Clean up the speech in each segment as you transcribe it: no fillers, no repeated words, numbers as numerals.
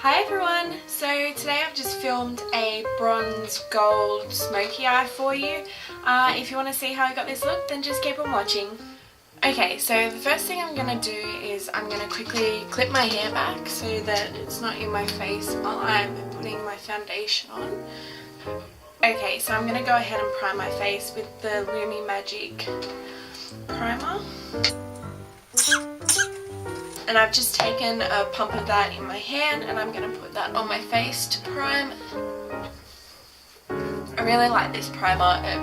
Hi everyone! So today I've just filmed a bronze gold smoky eye for you. If you want to see how I got this look, then just keep on watching. Okay, so the first thing I'm going to do is I'm going to quickly clip my hair back so that it's not in my face while I'm putting my foundation on. Okay, so I'm going to go ahead and prime my face with the Lumi Magic primer. And I've just taken a pump of that in my hand and I'm going to put that on my face to prime. I really like this primer. It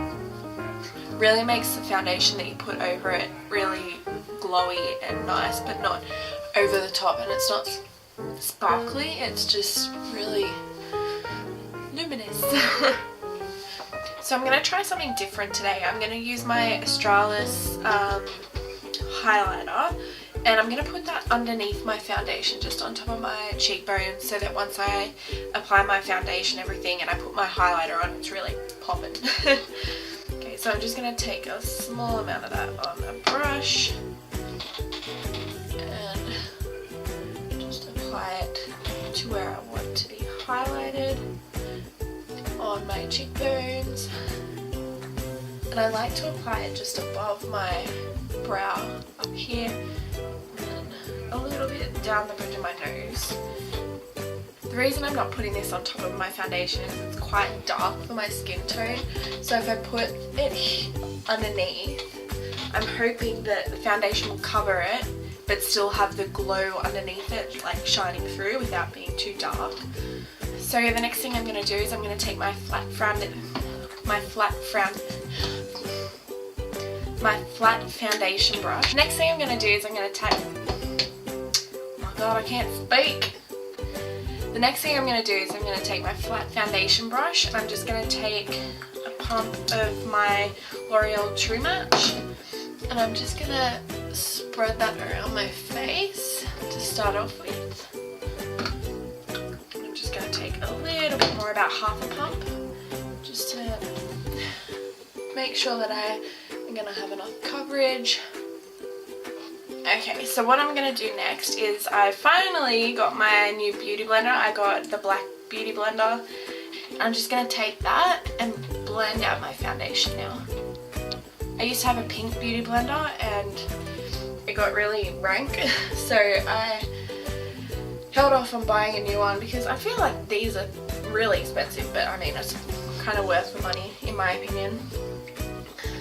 really makes the foundation that you put over it really glowy and nice, but not over the top, and it's not sparkly, it's just really luminous. So I'm going to try something different today. I'm going to use my Australis highlighter. And I'm going to put that underneath my foundation, just on top of my cheekbones, so that once I apply my foundation, everything, and I put my highlighter on, it's really popping. Okay, so I'm just going to take a small amount of that on a brush and just apply it to where I want to be highlighted on my cheekbones. And I like to apply it just above my brow up here, a little bit down the bridge of my nose. The reason I'm not putting this on top of my foundation is it's quite dark for my skin tone, so if I put it underneath, I'm hoping that the foundation will cover it but still have the glow underneath it, like shining through without being too dark. So the next thing I'm going to do is I'm going to take my flat foundation brush. Next thing I'm going to do is I'm going to take, oh my god, I can't speak. The next thing I'm going to do is I'm going to take my flat foundation brush and I'm just going to take a pump of my L'Oreal True Match and I'm just going to spread that around my face to start off with. I'm just going to take a little bit more, about half a pump, just to make sure that I'm going to have enough coverage. Okay, so what I'm going to do next is I finally got my new beauty blender. I got the black beauty blender. I'm just going to take that and blend out my foundation now. I used to have a pink beauty blender and it got really rank, so I held off on buying a new one because I feel like these are really expensive, but I mean it's kind of worth the money in my opinion.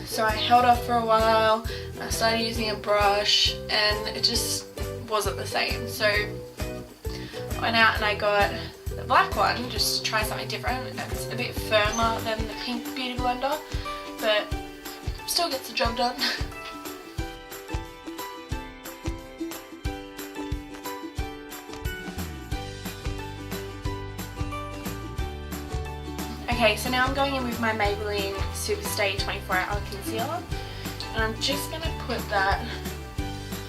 So I held off for a while, I started using a brush and it just wasn't the same. So I went out and I got the black one just to try something different. It's a bit firmer than the pink beauty blender, but still gets the job done. Okay, so now I'm going in with my Maybelline Superstay 24-Hour Concealer and I'm just going to put that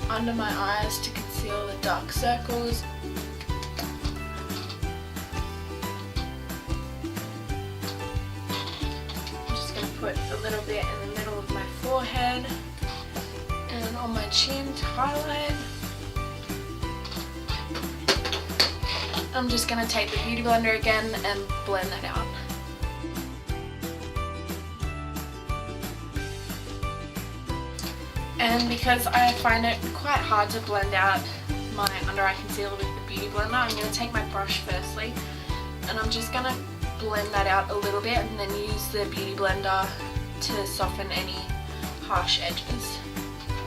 under my eyes to conceal the dark circles. I'm just going to put a little bit in the middle of my forehead and on my chin to highlight. I'm just going to take the beauty blender again and blend that out. And because I find it quite hard to blend out my under eye concealer with the beauty blender, I'm going to take my brush firstly and I'm just going to blend that out a little bit and then use the beauty blender to soften any harsh edges.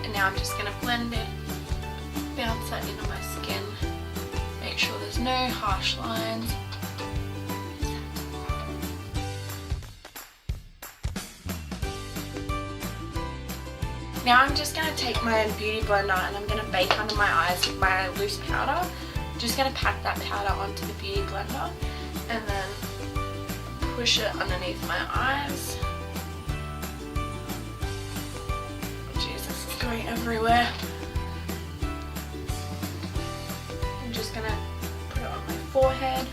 And now I'm just going to blend it, bounce that into my skin, make sure there's no harsh lines. Now I'm just going to take my beauty blender and I'm going to bake under my eyes with my loose powder. I'm just going to pack that powder onto the beauty blender and then push it underneath my eyes. Jeez, this is going everywhere. I'm just going to put it on my forehead.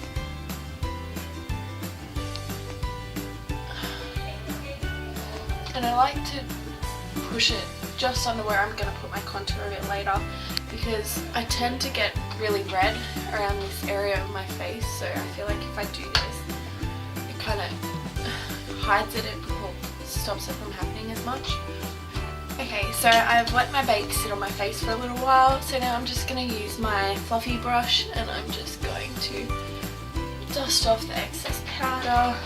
And I like to push it just under where I'm going to put my contour a bit later because I tend to get really red around this area of my face, so I feel like if I do this, it kind of hides it, stops it from happening as much. Okay, so I've let my bake sit on my face for a little while, so now I'm just going to use my fluffy brush and I'm just going to dust off the excess powder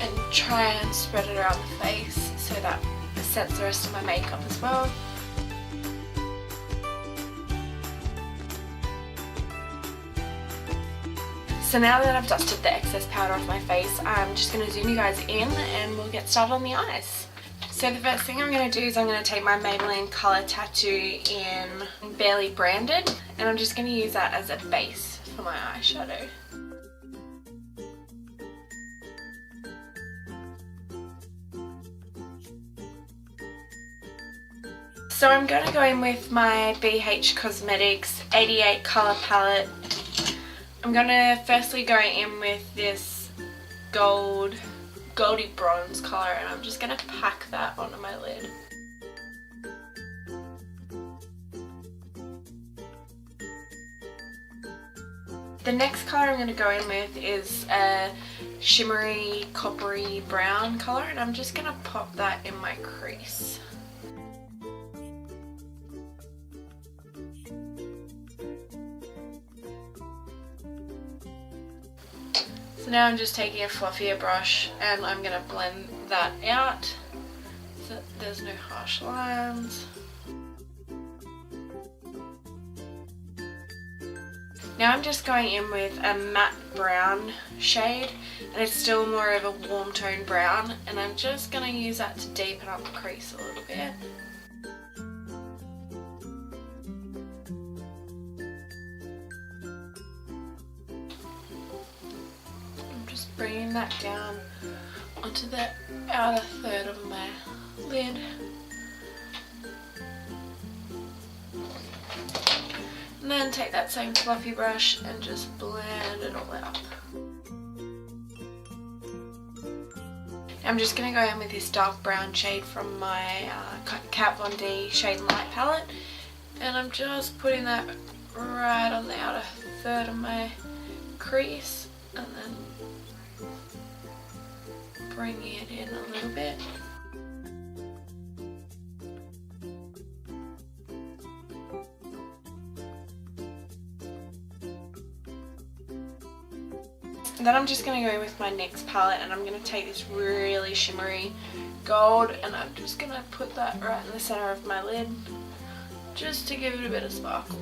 and try and spread it around the face so that it sets the rest of my makeup as well. So now that I've dusted the excess powder off my face, I'm just going to zoom you guys in and we'll get started on the eyes. So the first thing I'm going to do is I'm going to take my Maybelline Colour Tattoo in Barely Branded, and I'm just going to use that as a base for my eyeshadow. So I'm going to go in with my BH Cosmetics 88 colour palette. I'm going to firstly go in with this goldy bronze colour, and I'm just going to pack that onto my lid. The next colour I'm going to go in with is a shimmery coppery brown colour, and I'm just going to pop that in my crease. So now I'm just taking a fluffier brush and I'm going to blend that out so that there's no harsh lines. Now I'm just going in with a matte brown shade, and it's still more of a warm tone brown, and I'm just going to use that to deepen up the crease a little bit. Bringing that down onto the outer third of my lid. And then take that same fluffy brush and just blend it all out. I'm just going to go in with this dark brown shade from my Kat Von D Shade and Light palette, and I'm just putting that right on the outer third of my crease, and then bringing it in a little bit. And then I'm just going to go with my NYX palette, and I'm going to take this really shimmery gold, and I'm just going to put that right in the center of my lid just to give it a bit of sparkle.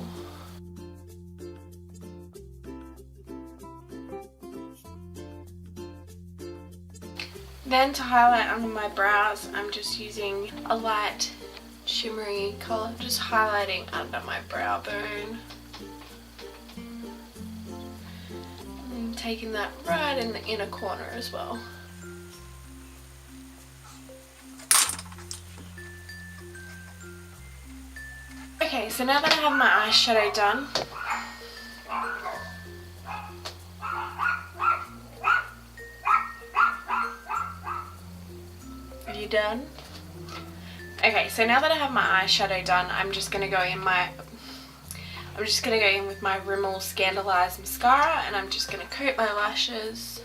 Then to highlight under my brows, I'm just using a light shimmery colour, just highlighting under my brow bone. And taking that right in the inner corner as well. Okay, so now that I have my eyeshadow done, done? Okay, so now that I have my eyeshadow done, I'm just gonna go in with my Rimmel Scandaleyes mascara, and I'm just gonna coat my lashes.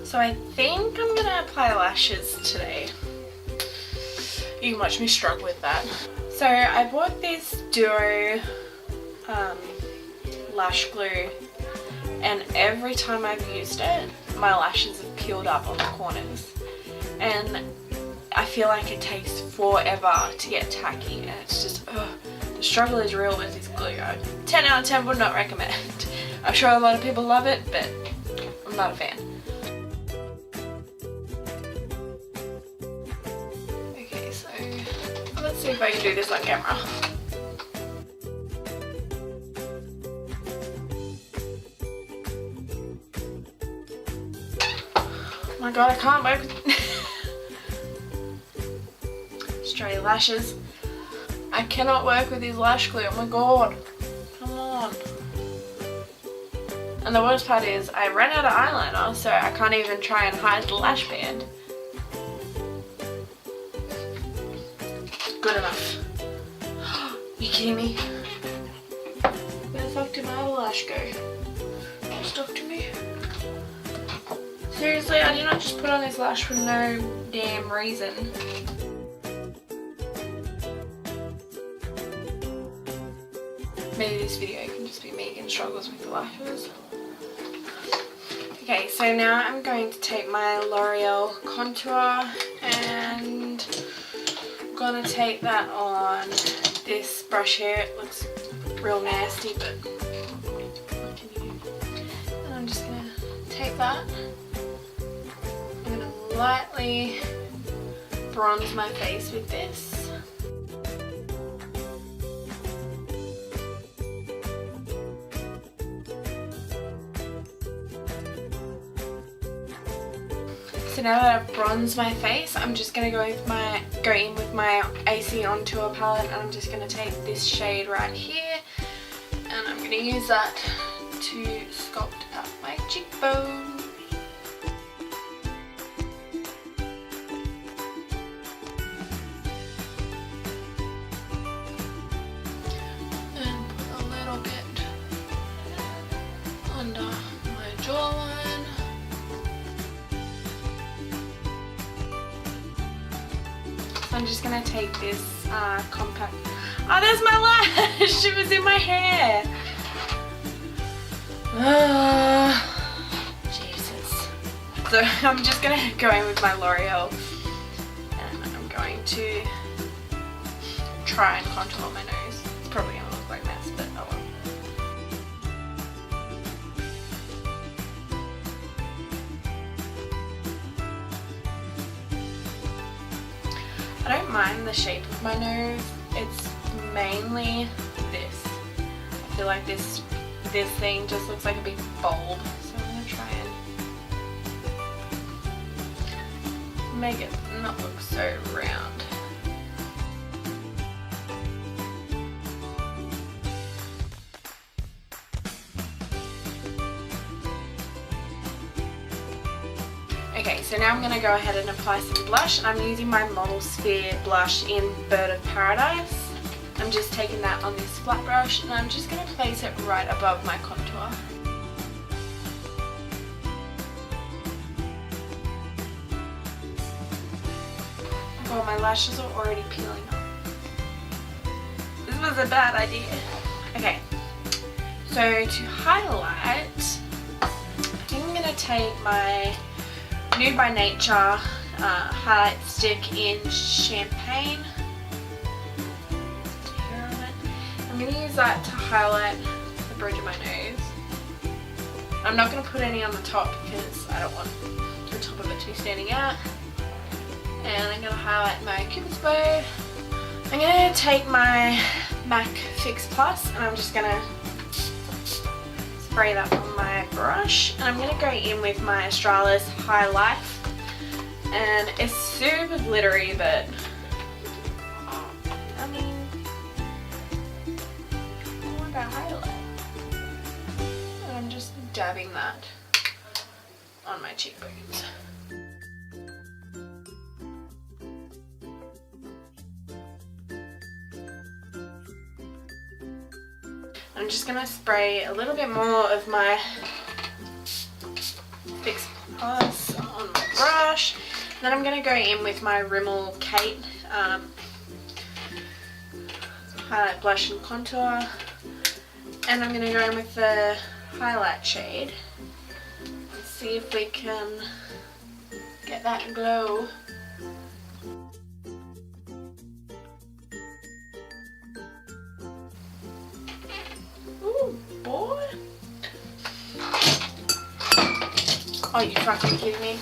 So I think I'm gonna apply lashes today. You can watch me struggle with that. So I bought this Duo lash glue, and every time I've used it, my lashes have peeled up on the corners, and I feel like it takes forever to get tacky, and it's just, the struggle is real with this glue. 10 out of 10 would not recommend. I'm sure a lot of people love it, but I'm not a fan. Okay, so let's see if I can do this on camera. Oh my god, I can't work with stray lashes. I cannot work with these lash glue, oh my god. Come on. And the worst part is I ran out of eyeliner, so I can't even try and hide the lash band. good enough. You kidding me? Where the fuck did my other lash go? Just talk to me. Seriously, I did not just put on this lash for no damn reason. Maybe this video can just be Megan struggles with the lashes. Okay, so now I'm going to take my L'Oreal contour and I'm gonna take that on this brush here. It looks real nasty, but what can you do? And I'm just gonna take that. I'm gonna lightly bronze my face with this. So now that I've bronzed my face, I'm just gonna go in with my AC On Tour palette, and I'm just gonna take this shade right here, and I'm gonna use that to sculpt out my cheekbone. And put a little bit under my jawline. I'm just gonna take this compact. Oh, there's my lash! It was in my hair. Jesus. So I'm just gonna go in with my L'Oreal, and I'm going to try and contour my nose. It's probably gonna look like a mess, but oh well. I don't mind the shape of my nose, it's mainly this. I feel like this thing just looks like a big bulb, so I'm going to try and make it not look so round. Okay, so now I'm going to go ahead and apply some blush, and I'm using my Model Sphere blush in Bird of Paradise. I'm just taking that on this flat brush, and I'm just going to place it right above my contour. Oh, my lashes are already peeling off. This was a bad idea. Okay, so to highlight, I think I'm going to take my Nude by Nature highlight stick in Champagne. I'm going to use that to highlight the bridge of my nose. I'm not going to put any on the top because I don't want the top of it to be standing out. And I'm going to highlight my Cupid's bow. I'm going to take my MAC Fix Plus, and I'm just going to spray that on my brush, and I'm going to go in with my Australis High Life, and it's super glittery, but I mean, I want a highlight, and I'm just dabbing that on my cheekbones. I'm just going to spray a little bit more of my Fix Plus on my brush. Then I'm going to go in with my Rimmel Kate highlight, blush and contour. And I'm going to go in with the highlight shade and see if we can get that glow. Boy. Oh, you fucking kidding me?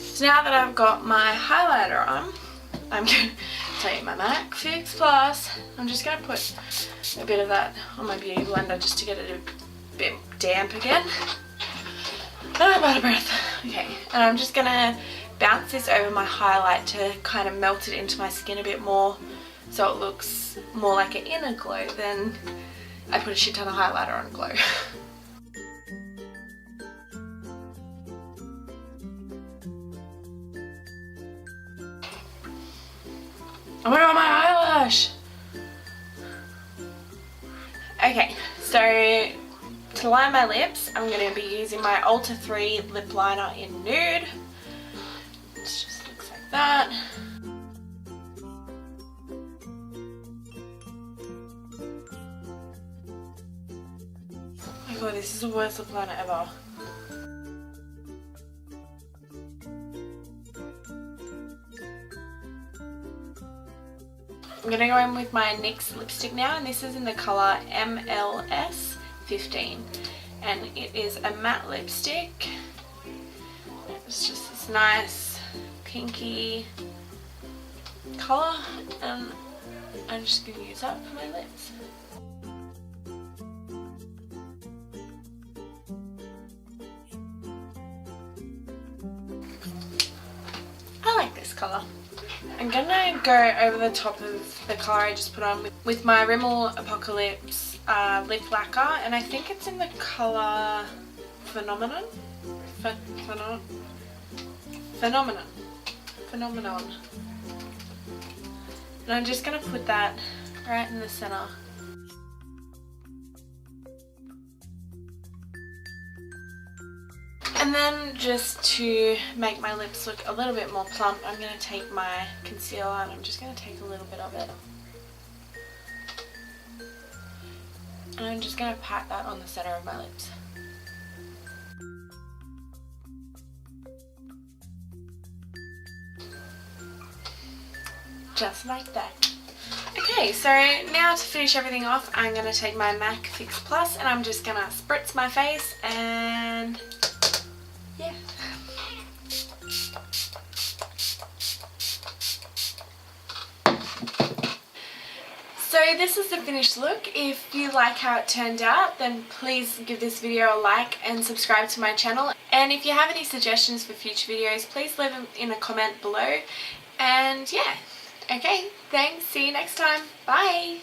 So now that I've got my highlighter on, I'm going to take my MAC Fix Plus. I'm just going to put a bit of that on my beauty blender just to get it a bit damp again. I'm out of breath. Okay, and I'm just going to bounce this over my highlight to kind of melt it into my skin a bit more, so it looks more like an inner glow than I put a shit ton of highlighter on glow. Oh my god, my eyelash! Okay, so to line my lips, I'm going to be using my Ulta 3 lip liner in Nude. It just looks like that. Oh my god, this is the worst lip liner ever. I'm going to go in with my NYX lipstick now, and this is in the colour MLS 15, and it is a matte lipstick. It's just this nice pinky colour, and I'm just going to use that for my lips. I like this colour. I'm gonna go over the top of the colour I just put on with my Rimmel Apocalypse lip lacquer, and I think it's in the colour Phenomenon. Phenomenon. And I'm just gonna put that right in the centre. And then just to make my lips look a little bit more plump, I'm going to take my concealer and I'm just going to take a little bit of it. And I'm just going to pat that on the centre of my lips. Just like that. Okay, so now to finish everything off, I'm going to take my MAC Fix Plus and I'm just going to spritz my face and... yeah. So this is the finished look. If you like how it turned out, then please give this video a like and subscribe to my channel. And if you have any suggestions for future videos, please leave them in a comment below. And yeah, okay, thanks, see you next time, bye!